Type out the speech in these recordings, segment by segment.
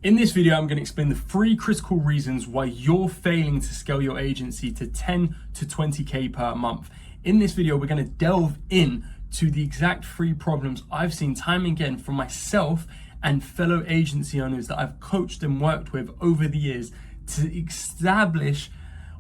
In this video, I'm going to explain the 3 critical reasons why you're failing to scale your agency to 10 to 20K per month. In this video, we're going to delve in to the exact 3 problems I've seen time and again from myself and fellow agency owners that I've coached and worked with over the years to establish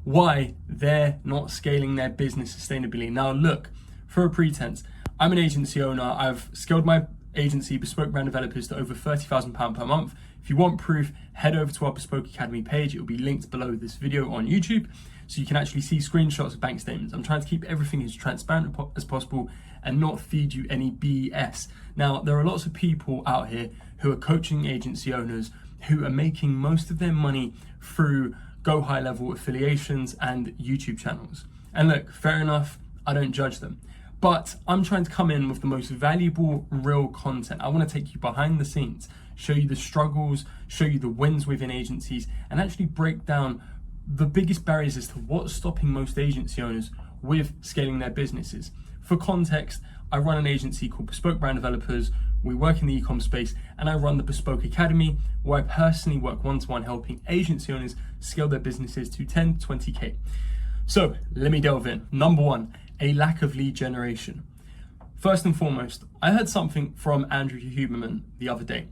why they're not scaling their business sustainably. Now, look, for a pretense, I'm an agency owner. I've scaled my agency, Bespoke Brand Developers, to over £30,000 per month. If you want proof, head over to our Bespoke Academy page. It will be linked below this video on YouTube, so you can actually see screenshots of bank statements. I'm trying to keep everything as transparent as possible and not feed you any BS. Now, there are lots of people out here who are coaching agency owners who are making most of their money through go high level affiliations and YouTube channels. And look, fair enough, I don't judge them. But I'm trying to come in with the most valuable, real content. I want to take you behind the scenes, show you the struggles, show you the wins within agencies, and actually break down the biggest barriers as to what's stopping most agency owners with scaling their businesses. For context, I run an agency called Bespoke Brand Developers. We work in the e-com space, and I run the Bespoke Academy, where I personally work one-to-one helping agency owners scale their businesses to 10 to 20K. So let me delve in. Number 1, a lack of lead generation. First and foremost, I heard something from Andrew Huberman the other day.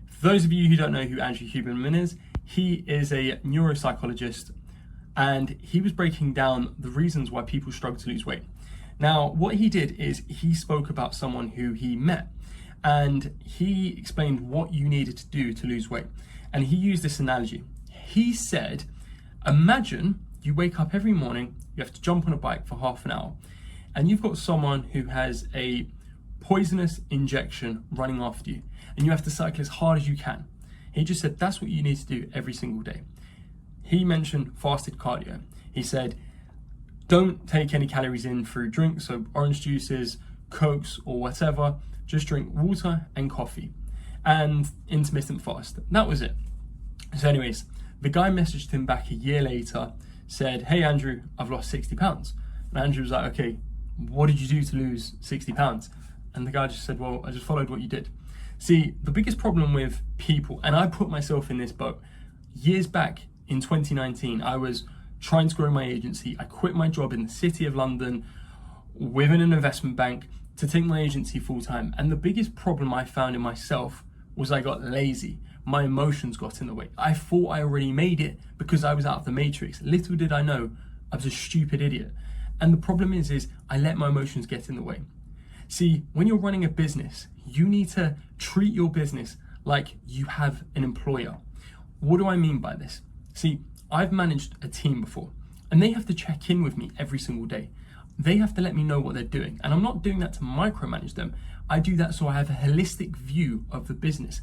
For those of you who don't know who Andrew Huberman is, he is a neuropsychologist, and he was breaking down the reasons why people struggle to lose weight. Now, what he did is he spoke about someone who he met, and he explained what you needed to do to lose weight. And he used this analogy. He said, imagine you wake up every morning, you have to jump on a bike for half an hour, and you've got someone who has a poisonous injection running after you, and you have to cycle as hard as you can. He just said that's what you need to do every single day. He mentioned fasted cardio. He said, don't take any calories in through drinks, so orange juices, Cokes, or whatever. Just drink water and coffee and intermittent fast. That was it. So anyways, the guy messaged him back a year later, said, hey Andrew, I've lost 60 pounds. And Andrew was like, okay, what did you do to lose 60 pounds? And the guy just said, well, I just followed what you did. See, the biggest problem with people, and I put myself in this boat, years back in 2019, I was trying to grow my agency. I quit my job in the city of London within an investment bank to take my agency full time. And the biggest problem I found in myself was I got lazy. My emotions got in the way. I thought I already made it because I was out of the matrix. Little did I know I was a stupid idiot. And the problem is I let my emotions get in the way. See, when you're running a business, you need to treat your business like you have an employer. What do I mean by this? See, I've managed a team before, and they have to check in with me every single day. They have to let me know what they're doing. And I'm not doing that to micromanage them. I do that so I have a holistic view of the business.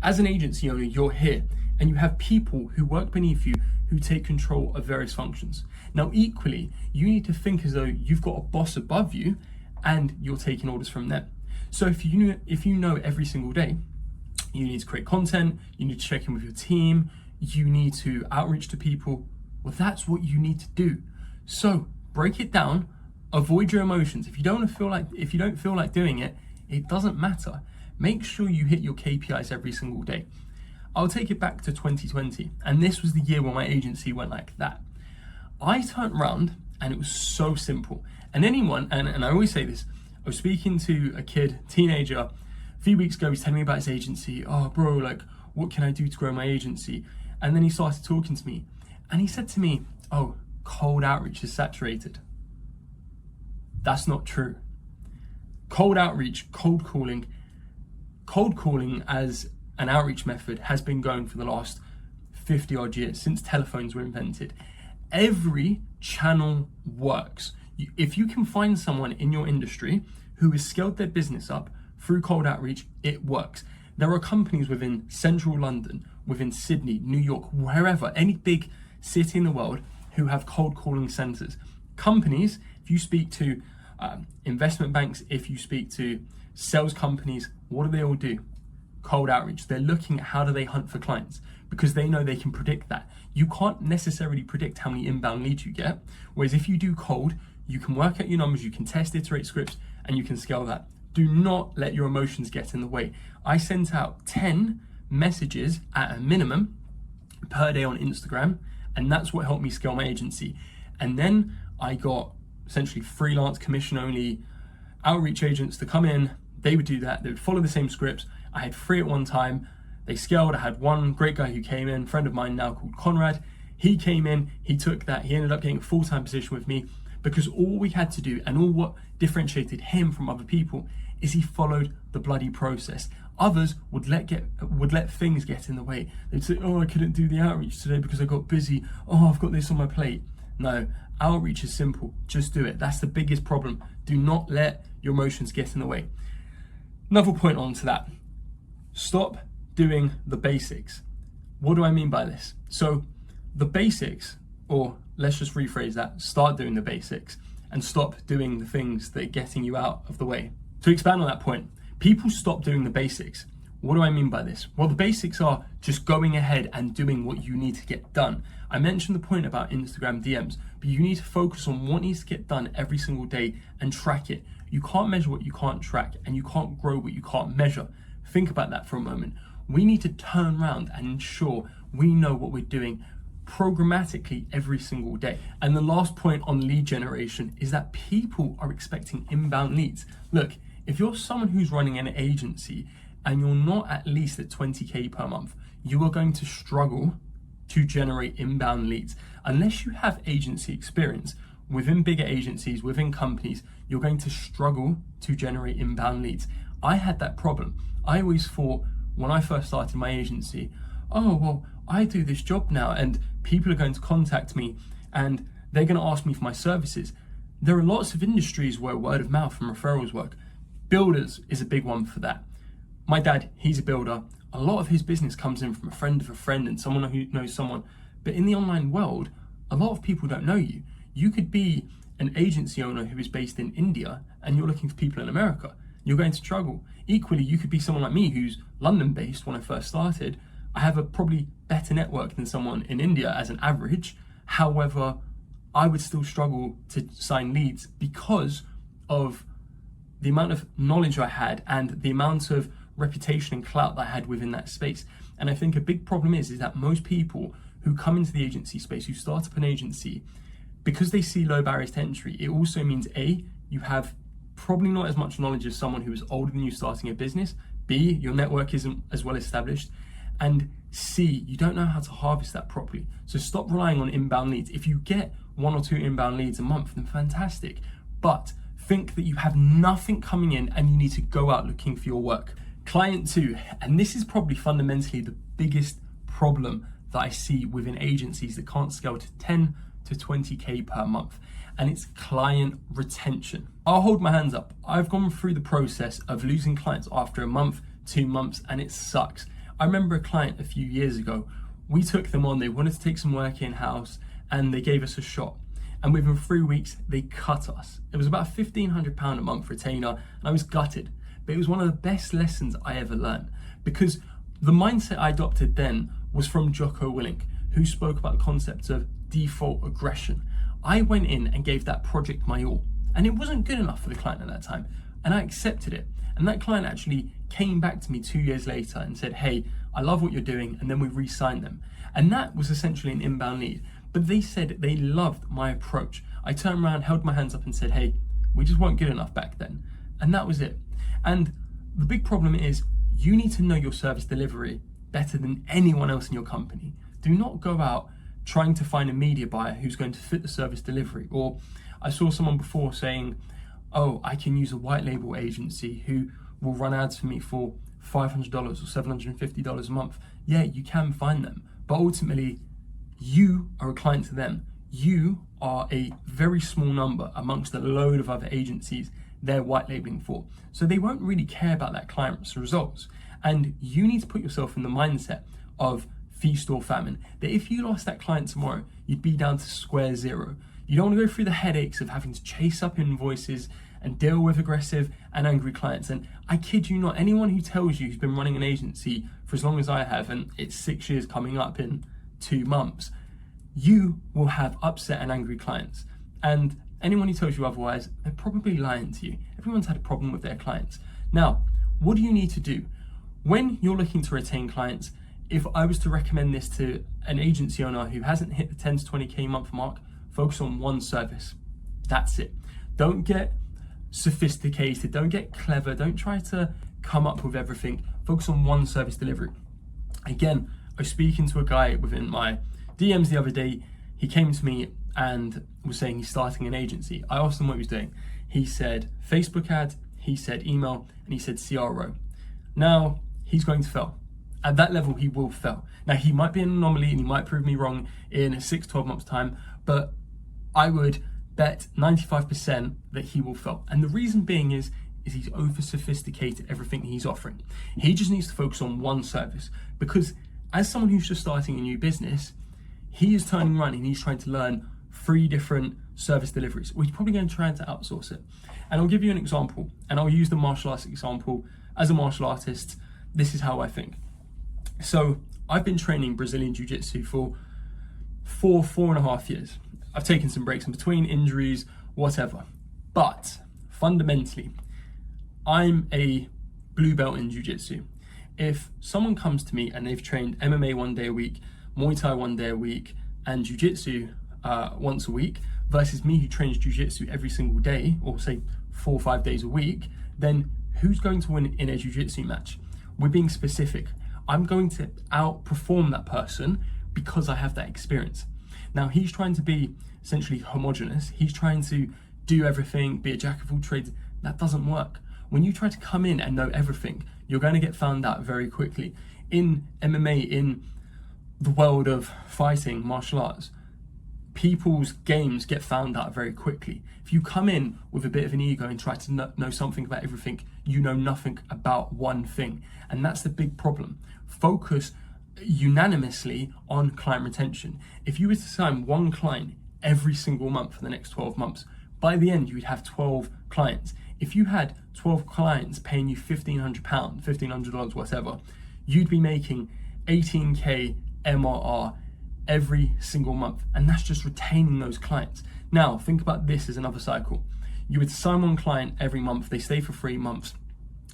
As an agency owner, you're here, and you have people who work beneath you who take control of various functions. Now, equally, you need to think as though you've got a boss above you and you're taking orders from them. So if you know every single day, you need to create content, you need to check in with your team, you need to outreach to people, well, that's what you need to do. So break it down, avoid your emotions. If you don't feel like doing it, it doesn't matter. Make sure you hit your KPIs every single day. I'll take it back to 2020, and this was the year when my agency went like that. I turned around and it was so simple. And I always say this, I was speaking to a teenager, a few weeks ago. He's telling me about his agency. Oh bro, like, what can I do to grow my agency? And then he started talking to me, and he said to me, oh, cold outreach is saturated. That's not true. Cold outreach, cold calling as an outreach method has been going for the last 50 odd years, since telephones were invented. Every channel works. If you can find someone in your industry who has scaled their business up through cold outreach, it works. There are companies within central London, within Sydney, New York, wherever, any big city in the world, who have cold calling centers. Companies, if you speak to investment banks, if you speak to sales companies, what do they all do? Cold outreach. They're looking at how do they hunt for clients, because they know they can predict that. You can't necessarily predict how many inbound leads you get, whereas if you do cold, you can work out your numbers, you can test, iterate scripts, and you can scale that. Do not let your emotions get in the way. I sent out 10 messages at a minimum per day on Instagram, and that's what helped me scale my agency. And then I got essentially freelance, commission only outreach agents to come in. They would do that, they would follow the same scripts. I had 3 at one time. They scaled. I had one great guy who came in, friend of mine now called Conrad. He came in, he took that, he ended up getting a full-time position with me, because all we had to do, and all what differentiated him from other people, is he followed the bloody process. Others would let things get in the way. They'd say, oh, I couldn't do the outreach today because I got busy. Oh, I've got this on my plate. No, outreach is simple. Just do it. That's the biggest problem. Do not let your emotions get in the way. Another point on to that. Stop doing the basics. What do I mean by this? So the basics, or let's just rephrase that, start doing the basics and stop doing the things that are getting you out of the way. To expand on that point, people stop doing the basics. What do I mean by this? Well, the basics are just going ahead and doing what you need to get done. I mentioned the point about Instagram DMs, but you need to focus on what needs to get done every single day and track it. You can't measure what you can't track, and you can't grow what you can't measure. Think about that for a moment. We need to turn around and ensure we know what we're doing programmatically every single day. And the last point on lead generation is that people are expecting inbound leads. Look, if you're someone who's running an agency and you're not at least at 20K per month, you are going to struggle to generate inbound leads. Unless you have agency experience within bigger agencies, within companies, you're going to struggle to generate inbound leads. I had that problem. I always thought when I first started my agency, oh, well, I do this job now and people are going to contact me and they're going to ask me for my services. There are lots of industries where word of mouth and referrals work. Builders is a big one for that. My dad, he's a builder. A lot of his business comes in from a friend of a friend and someone who knows someone. But in the online world, a lot of people don't know you. You could be an agency owner who is based in India and you're looking for people in America. You're going to struggle. Equally, you could be someone like me who's London-based when I first started. I have a probably better network than someone in India as an average. However, I would still struggle to sign leads because of the amount of knowledge I had and the amount of reputation and clout that I had within that space. And I think a big problem is that most people who come into the agency space, who start up an agency, because they see low barriers to entry, it also means A, you have probably not as much knowledge as someone who is older than you starting a business. B, your network isn't as well established. And C, you don't know how to harvest that properly. So stop relying on inbound leads. If you get 1 or 2 inbound leads a month, then fantastic. But think that you have nothing coming in and you need to go out looking for your work. Client 2, and this is probably fundamentally the biggest problem that I see within agencies that can't scale to 10 to 20K per month, and it's client retention. I'll hold my hands up. I've gone through the process of losing clients after a month, 2 months, and it sucks. I remember a client a few years ago, we took them on, they wanted to take some work in-house, and they gave us a shot. And within 3 weeks, they cut us. It was about £1,500 a month retainer, and I was gutted. But it was one of the best lessons I ever learned, because the mindset I adopted then was from Jocko Willink, who spoke about the concept of default aggression. I went in and gave that project my all, and it wasn't good enough for the client at that time, and I accepted it. And that client actually came back to me 2 years later and said, hey, I love what you're doing, and then we re-signed them. And that was essentially an inbound lead. But they said they loved my approach. I turned around, held my hands up and said, hey, we just weren't good enough back then. And that was it. And the big problem is you need to know your service delivery better than anyone else in your company. Do not go out trying to find a media buyer who's going to fit the service delivery. Or I saw someone before saying, oh, I can use a white label agency who will run ads for me for $500 or $750 a month. Yeah, you can find them, but ultimately you are a client to them. You are a very small number amongst a load of other agencies they're white labeling for. So they won't really care about that client's results. And you need to put yourself in the mindset of feast or famine, that if you lost that client tomorrow, you'd be down to square zero. You don't want to go through the headaches of having to chase up invoices and deal with aggressive and angry clients. And I kid you not, anyone who tells you who's been running an agency for as long as I have, and it's 6 years coming up in 2 months, you will have upset and angry clients. And anyone who tells you otherwise, they're probably lying to you. Everyone's had a problem with their clients. Now, what do you need to do? when you're looking to retain clients, if I was to recommend this to an agency owner who hasn't hit the 10 to 20K month mark, focus on one service. That's it. Don't get sophisticated, don't get clever, don't try to come up with everything. Focus on one service delivery. Again, I was speaking to a guy within my DMs the other day. He came to me and was saying he's starting an agency. I asked him what he was doing. He said Facebook ads, he said email, and he said CRO. Now, he's going to fail. At that level, he will fail. Now, he might be an anomaly and he might prove me wrong in 6, 12 months time, but I would bet 95% that he will fail. And the reason being is he's over sophisticated everything he's offering. He just needs to focus on one service, because as someone who's just starting a new business, he is turning around and he's trying to learn 3 different service deliveries. We're probably going to try to outsource it. And I'll give you an example, and I'll use the martial arts example. As a martial artist, this is how I think. So I've been training Brazilian Jiu-Jitsu for 4.5 years. I've taken some breaks in between, injuries, whatever. But fundamentally, I'm a blue belt in Jiu-Jitsu. If someone comes to me and they've trained MMA 1 day a week, Muay Thai 1 day a week, and Jiu-Jitsu once a week, versus me who trains Jiu-Jitsu every single day, or say 4 or 5 days a week, then who's going to win in a Jiu-Jitsu match? We're being specific. I'm going to outperform that person because I have that experience. Now, he's trying to be essentially homogenous. He's trying to do everything, be a jack of all trades. That doesn't work. When you try to come in and know everything, you're going to get found out very quickly. In MMA, in the world of fighting, martial arts, people's games get found out very quickly. If you come in with a bit of an ego and try to know something about everything, you know nothing about one thing. And that's the big problem. Focus unanimously on client retention. If you were to sign one client every single month for the next 12 months, by the end, you would have 12 clients. If you had 12 clients paying you £1,500, $1,500, whatever, you'd be making 18K MRR every single month. And that's just retaining those clients. Now, think about this as another cycle. You would sign one client every month, they stay for 3 months.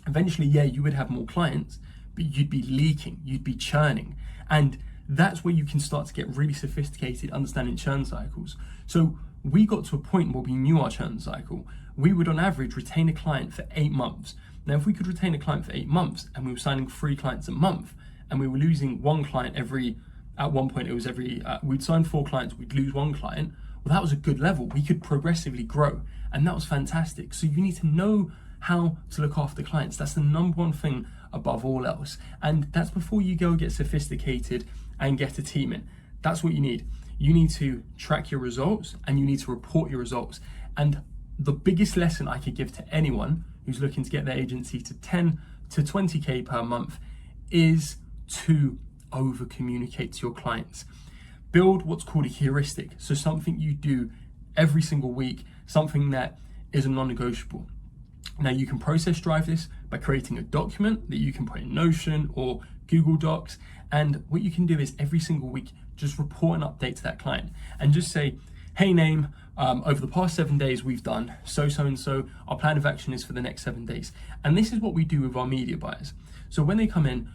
Eventually, yeah, you would have more clients, but you'd be leaking, you'd be churning. And that's where you can start to get really sophisticated understanding churn cycles. So we got to a point where we knew our churn cycle. We would on average retain a client for 8 months. Now, if we could retain a client for 8 months and we were signing 3 clients a month and we were losing 1 client at one point it was we'd sign 4 clients, we'd lose 1 client. Well, that was a good level. We could progressively grow, and that was fantastic. So you need to know how to look after clients. That's the number one thing above all else. And that's before you go get sophisticated and get a team in. That's what you need. You need to track your results and you need to report your results. And the biggest lesson I could give to anyone who's looking to get their agency to 10 to 20K per month is to over communicate to your clients. Build what's called a heuristic. So something you do every single week, something that is a non-negotiable. Now, you can process drive this by creating a document that you can put in Notion or Google Docs. And what you can do is every single week, just report an update to that client and just say, hey, name, over the past 7 days, we've done so. Our plan of action is for the next 7 days. And this is what we do with our media buyers. So when they come in,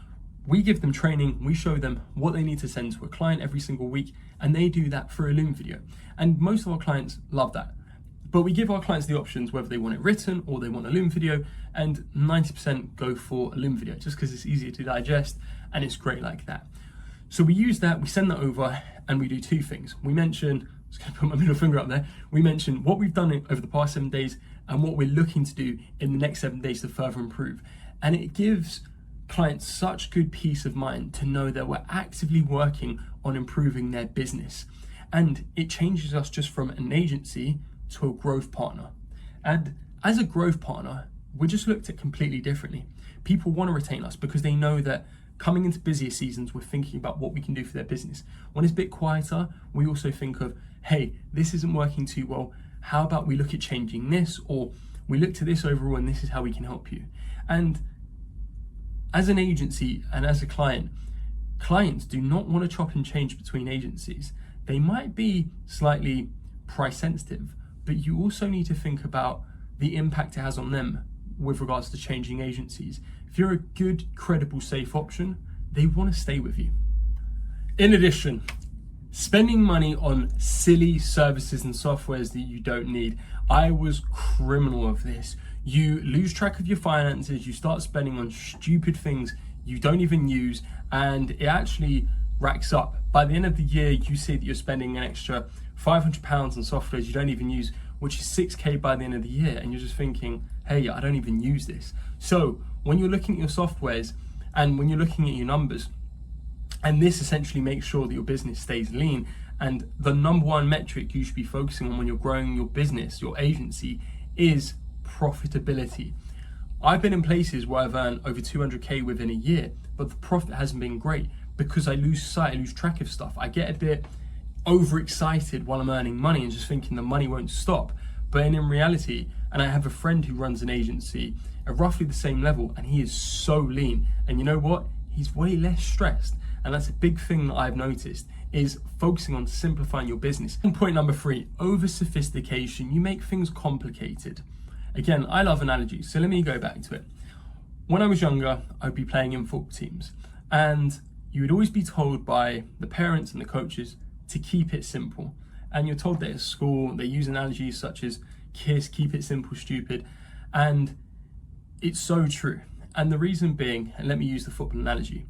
we give them training, we show them what they need to send to a client every single week, and they do that for a Loom video. And most of our clients love that. But we give our clients the options whether they want it written or they want a Loom video, and 90% go for a Loom video just because it's easier to digest and it's great like that. So we use that, we send that over, and we do 2 things. We mention, I was going to put my middle finger up there, we mention what we've done over the past 7 days and what we're looking to do in the next 7 days to further improve. And it gives clients such good peace of mind to know that we're actively working on improving their business. And it changes us just from an agency to a growth partner. And as a growth partner, we're just looked at completely differently. People want to retain us because they know that coming into busier seasons, we're thinking about what we can do for their business. When it's a bit quieter, we also think of, hey, this isn't working too well. How about we look at changing this, or we look to this overall and this is how we can help you. And as an agency and as a client, clients do not want to chop and change between agencies. They might be slightly price sensitive, but you also need to think about the impact it has on them. with regards to changing agencies. If you're a good, credible, safe option, they want to stay with you. In addition, spending money on silly services and softwares that you don't need. I was criminal of this. You lose track of your finances, you start spending on stupid things you don't even use, and it actually racks up. By the end of the year, you see that you're spending an extra £500 on softwares you don't even use, which is 6K by the end of the year, and you're just thinking, hey, I don't even use this. So when you're looking at your softwares and when you're looking at your numbers, and this essentially makes sure that your business stays lean, and the number one metric you should be focusing on when you're growing your business, your agency, is profitability. I've been in places where I've earned over 200K within a year, but the profit hasn't been great because I lose track of stuff. I get a bit overexcited while I'm earning money and just thinking the money won't stop. But in reality, and I have a friend who runs an agency at roughly the same level, and he is so lean. And you know what? He's way less stressed. And that's a big thing that I've noticed, is focusing on simplifying your business. And point number 3, over sophistication. You make things complicated. Again, I love analogies, so let me go back to it. When I was younger, I'd be playing in football teams, and you would always be told by the parents and the coaches to keep it simple. And you're told that at school, they use analogies such as KISS, keep it simple, stupid. And it's so true. And the reason being, and let me use the football analogy,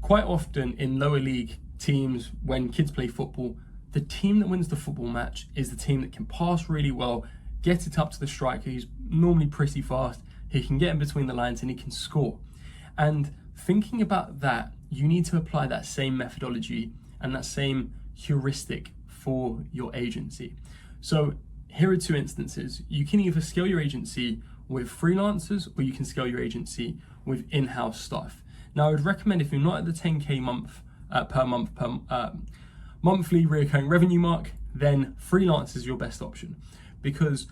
quite often in lower league teams, when kids play football, the team that wins the football match is the team that can pass really well, get it up to the striker, who's normally pretty fast, he can get in between the lines and he can score. And thinking about that, you need to apply that same methodology and that same heuristic for your agency. So here are 2 instances. You can either scale your agency with freelancers, or you can scale your agency with in-house staff. Now, I would recommend, if you're not at the 10K monthly recurring revenue mark, then freelance is your best option. Because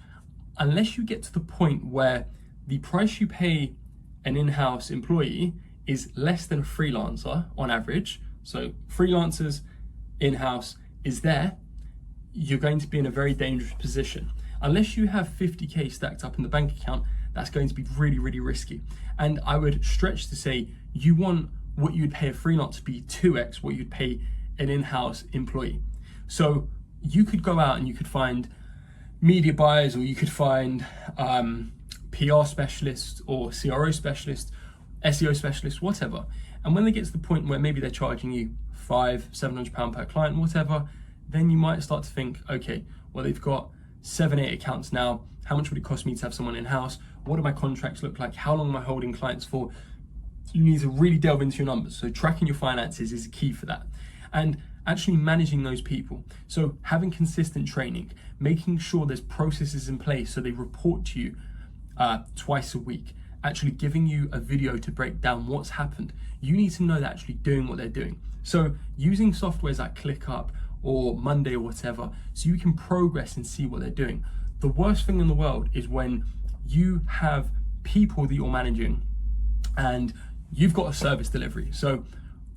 unless you get to the point where the price you pay an in-house employee is less than a freelancer on average, so freelancers, in-house is there, you're going to be in a very dangerous position. Unless you have 50K stacked up in the bank account, that's going to be really, really risky. And I would stretch to say you want what you'd pay a freelancer to be 2x what you'd pay an in-house employee. So you could go out and you could find media buyers, or you could find PR specialists or CRO specialists, SEO specialists, whatever. And when they get to the point where maybe they're charging you £500-700 per client, whatever, then you might start to think, okay, well, they've got 7-8 accounts now. How much would it cost me to have someone in-house? What do my contracts look like? How long am I holding clients for? You need to really delve into your numbers. So tracking your finances is key for that. And actually managing those people. So having consistent training, making sure there's processes in place so they report to you twice a week, actually giving you a video to break down what's happened. You need to know they're actually doing what they're doing. So using softwares like ClickUp or Monday or whatever, so you can progress and see what they're doing. The worst thing in the world is when you have people that you're managing and you've got a service delivery. So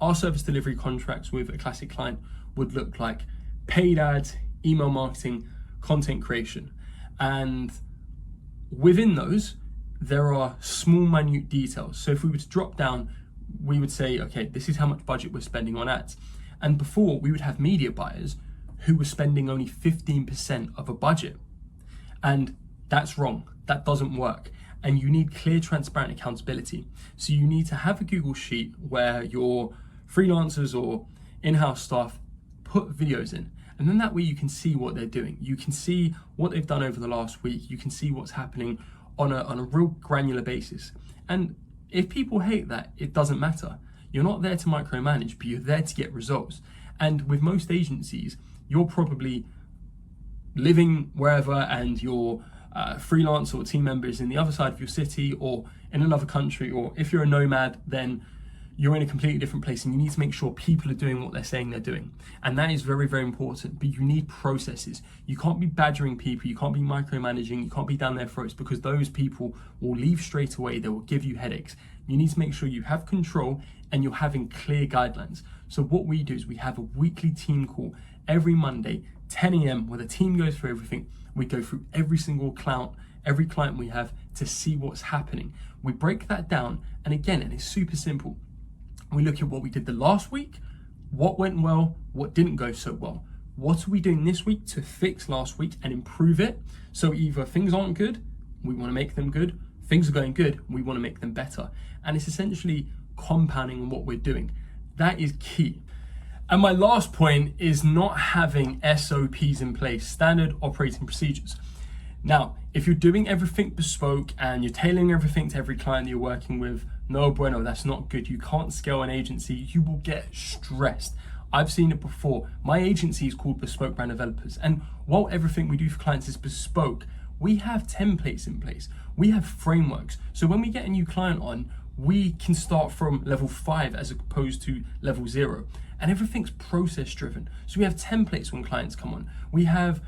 our service delivery contracts with a classic client would look like paid ads, email marketing, content creation. And within those, there are small, minute details. So if we were to drop down, we would say, okay, this is how much budget we're spending on ads. And before, we would have media buyers who were spending only 15% of a budget. And that's wrong. That doesn't work. And you need clear, transparent accountability. So you need to have a Google Sheet where your freelancers or in-house staff put videos in. And then that way you can see what they're doing. You can see what they've done over the last week. You can see what's happening on a real granular basis. And if people hate that, it doesn't matter. You're not there to micromanage, but you're there to get results. And with most agencies, you're probably living wherever and your freelance or team member is in the other side of your city or in another country, or if you're a nomad, then you're in a completely different place, and you need to make sure people are doing what they're saying they're doing. And that is very, very important, but you need processes. You can't be badgering people, you can't be micromanaging, you can't be down their throats, because those people will leave straight away, they will give you headaches. You need to make sure you have control and you're having clear guidelines. So what we do is we have a weekly team call every Monday, 10 a.m, where the team goes through everything. We go through every single client we have to see what's happening. We break that down, and again, and it's super simple. We look at what we did the last week, what went well, what didn't go so well. What are we doing this week to fix last week and improve it? So either things aren't good, we want to make them good. Things are going good, we want to make them better. And it's essentially compounding on what we're doing. That is key. And my last point is not having SOPs in place, standard operating procedures. Now, if you're doing everything bespoke and you're tailoring everything to every client you're working with, no bueno, that's not good. You can't scale an agency. You will get stressed. I've seen it before. My agency is called Bespoke Brand Developers. And while everything we do for clients is bespoke, we have templates in place. We have frameworks. So when we get a new client on, we can start from level 5 as opposed to level 0. And everything's process driven. So we have templates when clients come on. We have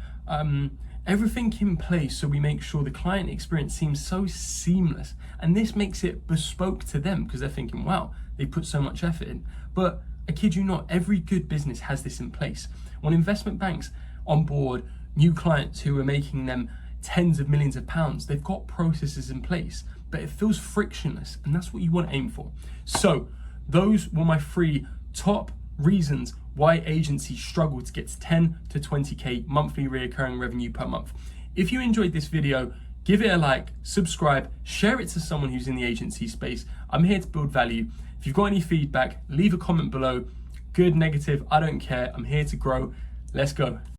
everything in place, so we make sure the client experience seems so seamless. And this makes it bespoke to them because they're thinking, wow, they put so much effort in. But I kid you not, every good business has this in place. When investment banks onboard new clients who are making them tens of millions of pounds, they've got processes in place, but it feels frictionless, and that's what you want to aim for. So those were my 3 top reasons why agencies struggle to get to 10 to 20K monthly recurring revenue per month. If you enjoyed this video, give it a like, subscribe, share it to someone who's in the agency space. I'm here to build value. If you've got any feedback, leave a comment below. Good, negative, I don't care. I'm here to grow. Let's go.